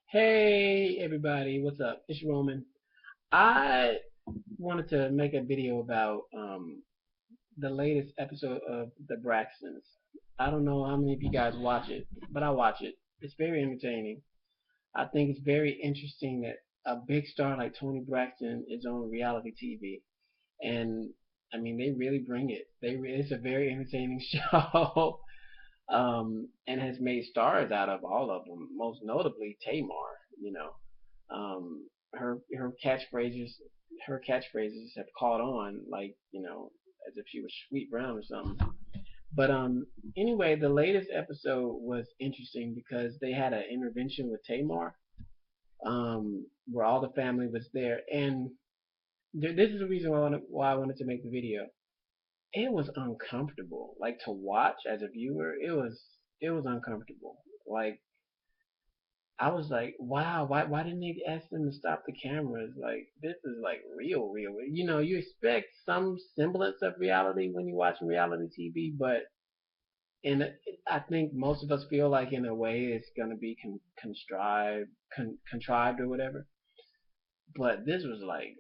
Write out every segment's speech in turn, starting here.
Hey everybody, what's up? It's Roman. I wanted to make a video about the latest episode of The Braxtons. I don't know how many of you guys watch it, but I watch it. It's very entertaining. I think it's very interesting that a big star like Tony Braxton is on reality TV, and I mean they really bring it. It's a very entertaining show, and has made stars out of all of them. Most notably Tamar. You know, her catchphrases have caught on, like, as if she was Sweet Brown or something. But anyway, the latest episode was interesting because they had an intervention with Tamar, where all the family was there, and this is the reason why I wanted to make the video. It was uncomfortable, like to watch as a viewer. It was uncomfortable. Like I was like, wow, why didn't they ask them to stop the cameras? Like this is like real. You expect some semblance of reality when you're watching reality TV, but in I think most of us feel like in a way it's gonna be contrived or whatever. But this was like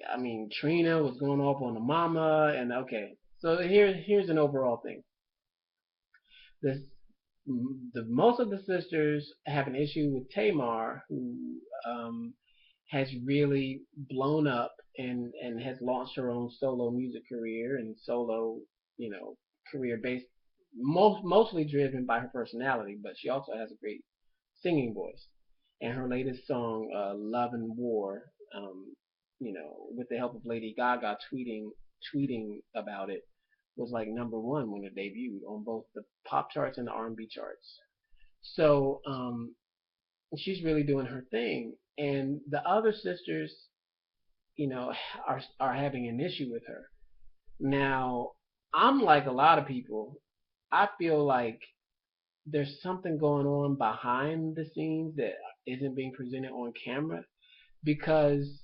I mean Trina was going off on the mama, and okay, so here's an overall thing. This the most of the sisters have an issue with Tamar, who has really blown up and has launched her own solo music career and solo, you know, career based mostly driven by her personality, but she also has a great singing voice. And her latest song, "Love and War," with the help of Lady Gaga tweeting about it, was like number one when it debuted on both the pop charts and the R&B charts. So she's really doing her thing, and the other sisters, are having an issue with her. Now, I'm like a lot of people. I feel like there's something going on behind the scenes that isn't being presented on camera because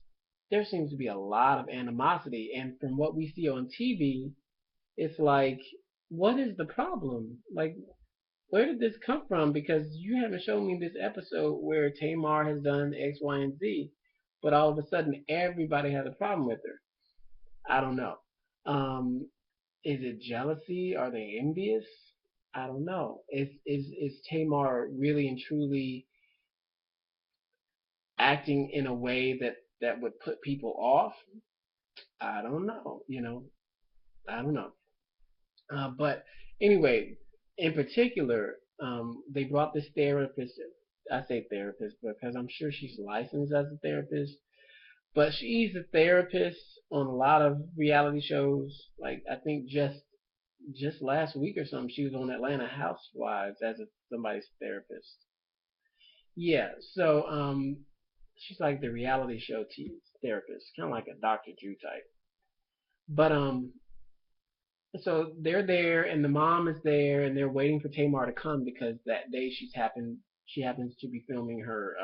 there seems to be a lot of animosity, and from what we see on TV, it's like, what is the problem? Like, where did this come from? Because you haven't shown me this episode where Tamar has done X, Y, and Z, but all of a sudden everybody has a problem with her. I don't know. Um, is it jealousy? Are they envious? I don't know. Is Tamar really and truly acting in a way that would put people off? I don't know. I don't know. But anyway, in particular, they brought this therapist. I say therapist because I'm sure she's licensed as a therapist, but she's a therapist on a lot of reality shows. Like I think just last week or something, she was on Atlanta Housewives as somebody's therapist. Yeah, so she's like the reality show therapist, kind of like a Dr. Drew type. But so they're there and the mom is there and they're waiting for Tamar to come because that day she happens to be filming her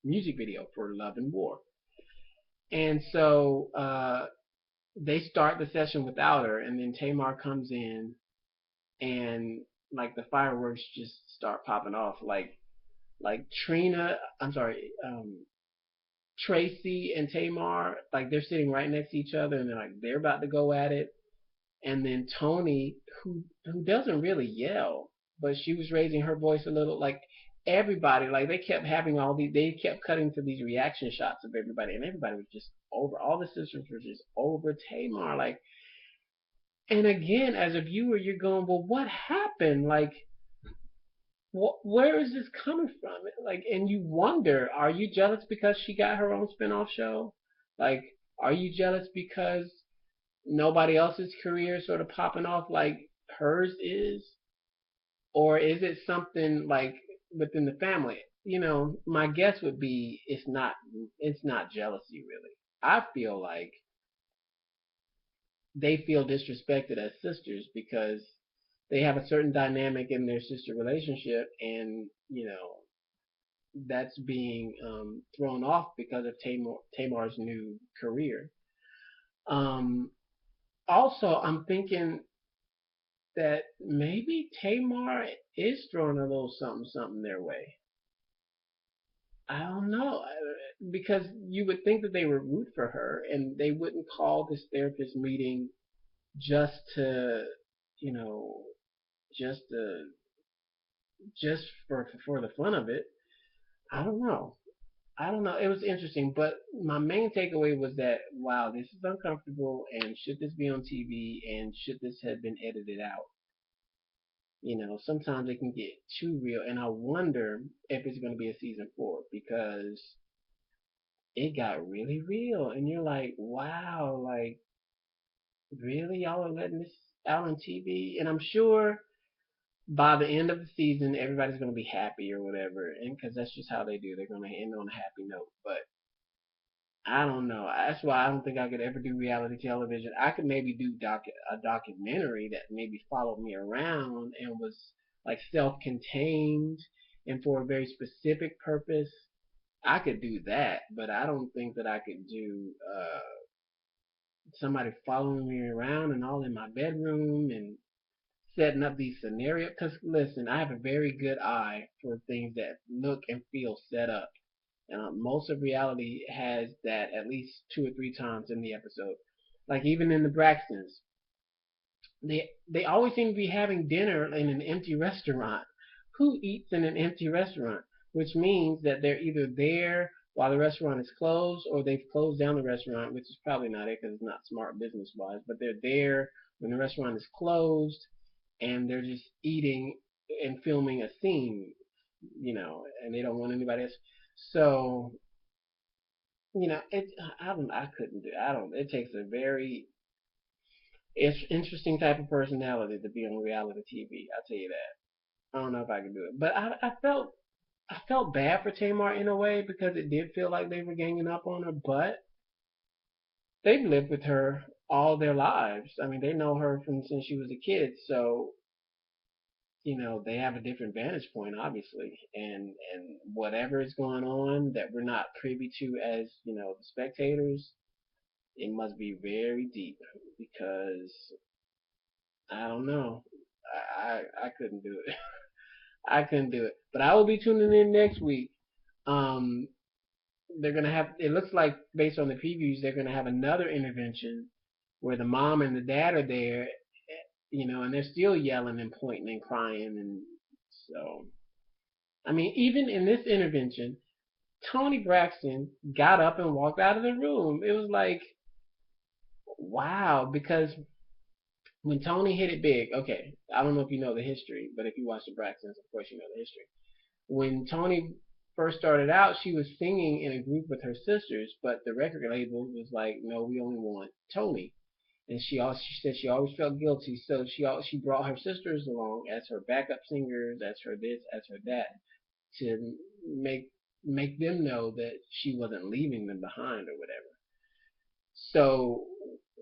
music video for Love and War. And so they start the session without her, and then Tamar comes in, and like the fireworks just start popping off. Like Trina, I'm sorry, Tracy and Tamar, like they're sitting right next to each other, and they're about to go at it. And then Tony, who doesn't really yell, but she was raising her voice a little. Like everybody, like they kept cutting to these reaction shots of everybody, and everybody was just over. All the sisters were just over Tamar. Like, and again, as a viewer, you're going, well, what happened? Like, where is this coming from? Like, and you wonder, are you jealous because she got her own spinoff show? Like, are you jealous because nobody else's career is sort of popping off like hers is? Or is it something like within the family? My guess would be it's not jealousy really. I feel like they feel disrespected as sisters because they have a certain dynamic in their sister relationship, and that's being thrown off because of Tamar's new career. Um, Also, I'm thinking that maybe Tamar is throwing a little something something their way. I don't know, because you would think that they would root for her and they wouldn't call this therapist meeting just to, you know, just to, just for the fun of it. I don't know. I don't know. It was interesting, but my main takeaway was that wow, this is uncomfortable, and should this be on TV, and should this have been edited out? Sometimes it can get too real, and I wonder if it's going to be a season 4 because it got really real, and you're like, wow, like really, y'all are letting this out on TV, and I'm sure by the end of the season, everybody's going to be happy or whatever, and because that's just how they do, they're going to end on a happy note, but. I don't know. That's why I don't think I could ever do reality television. I could maybe do a documentary that maybe followed me around and was like self-contained and for a very specific purpose. I could do that, but I don't think that I could do somebody following me around and all in my bedroom and setting up these scenarios. Because listen, I have a very good eye for things that look and feel set up. Most of reality has that at least 2 or 3 times in the episode. Like even in the Braxtons, they always seem to be having dinner in an empty restaurant. Who eats in an empty restaurant? Which means that they're either there while the restaurant is closed, or they've closed down the restaurant, which is probably not it because it's not smart business wise. But they're there when the restaurant is closed, and they're just eating and filming a scene, and they don't want anybody else. So it. I couldn't do. I don't. It takes a very it's interesting type of personality to be on reality TV. I'll tell you that. I don't know if I can do it, but I felt bad for Tamar in a way because it did feel like they were ganging up on her, but they've lived with her all their lives. I mean, they know her from since she was a kid, so they have a different vantage point, obviously, and whatever is going on that we're not privy to as the spectators, it must be very deep because I don't know. I couldn't do it. I couldn't do it. But I will be tuning in next week. Um, they're gonna have. It looks like based on the previews, they're gonna have another intervention where the mom and the dad are there, and they're still yelling and pointing and crying, and so. I mean, even in this intervention, Tony Braxton got up and walked out of the room. It was like, wow, because when Tony hit it big, okay, I don't know if you know the history, but if you watch the Braxtons, of course you know the history. When Tony first started out, she was singing in a group with her sisters, but the record label was like, no, we only want Tony. And she said she always felt guilty, so she brought her sisters along as her backup singers, as her this, as her that, to make them know that she wasn't leaving them behind or whatever. So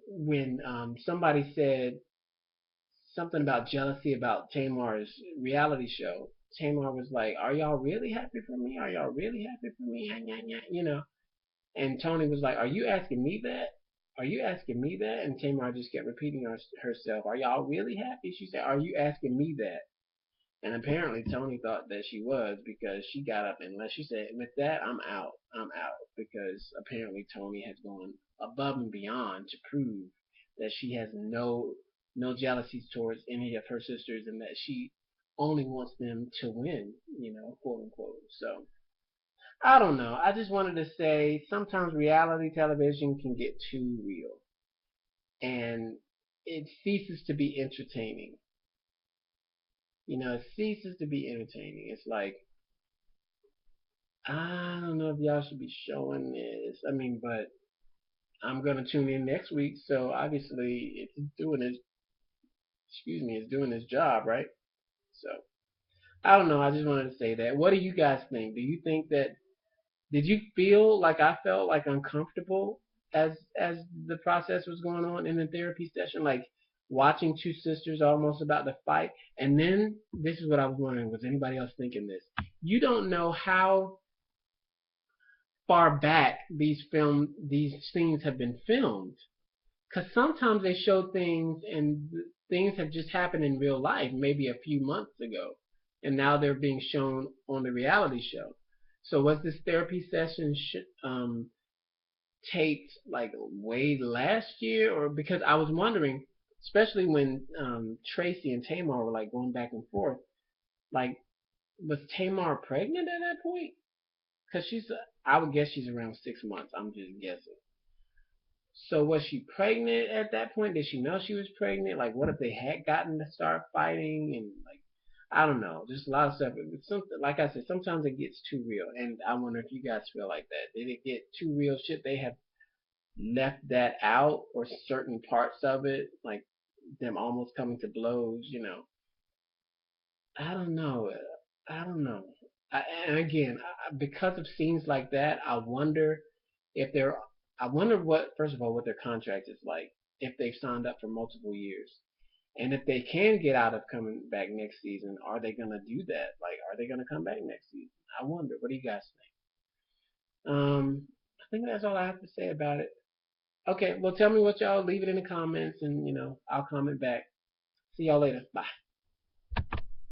when somebody said something about jealousy about Tamar's reality show, Tamar was like, "Are y'all really happy for me? Are y'all really happy for me?" And Tony was like, "Are you asking me that? Are you asking me that?" And Tamar just kept repeating herself, "Are y'all really happy?" She said, "Are you asking me that?" And apparently Tony thought that she was because she got up and she said, "With that, I'm out. I'm out." Because apparently Tony has gone above and beyond to prove that she has no jealousies towards any of her sisters and that she only wants them to win, quote unquote. So I don't know. I just wanted to say sometimes reality television can get too real and it ceases to be entertaining. It ceases to be entertaining. It's like I don't know if y'all should be showing this. I mean, but I'm gonna tune in next week, so obviously it's doing its it's doing its job, right? So I don't know. I just wanted to say that. What do you guys think? Do you think that did you feel like I felt like uncomfortable as the process was going on in the therapy session, like watching two sisters almost about to fight? And then this is what I was wondering: was anybody else thinking this? You don't know how far back these scenes have been filmed because sometimes they show things and things have just happened in real life maybe a few months ago and now they're being shown on the reality show. So was this therapy session taped like way last year, or because I was wondering, especially when Tracy and Tamar were like going back and forth, like was Tamar pregnant at that point? Because I would guess she's around 6 months. I'm just guessing. So was she pregnant at that point? Did she know she was pregnant? Like, what if they had gotten to start fighting and like, I don't know, just a lot of stuff. It's something like I said, sometimes it gets too real, and I wonder if you guys feel like that. Did it get too real? Should they have left that out or certain parts of it, like them almost coming to blows? I don't know. I don't know. And again, because of scenes like that, I wonder if they're. I wonder what, first of all, what their contract is like if they've signed up for multiple years, and if they can get out of coming back next season, are they gonna do that? Like, are they gonna come back next season? I wonder. What do you guys think? I think that's all I have to say about it. Okay, well, tell me what y'all. Leave it in the comments, and I'll comment back. See y'all later. Bye.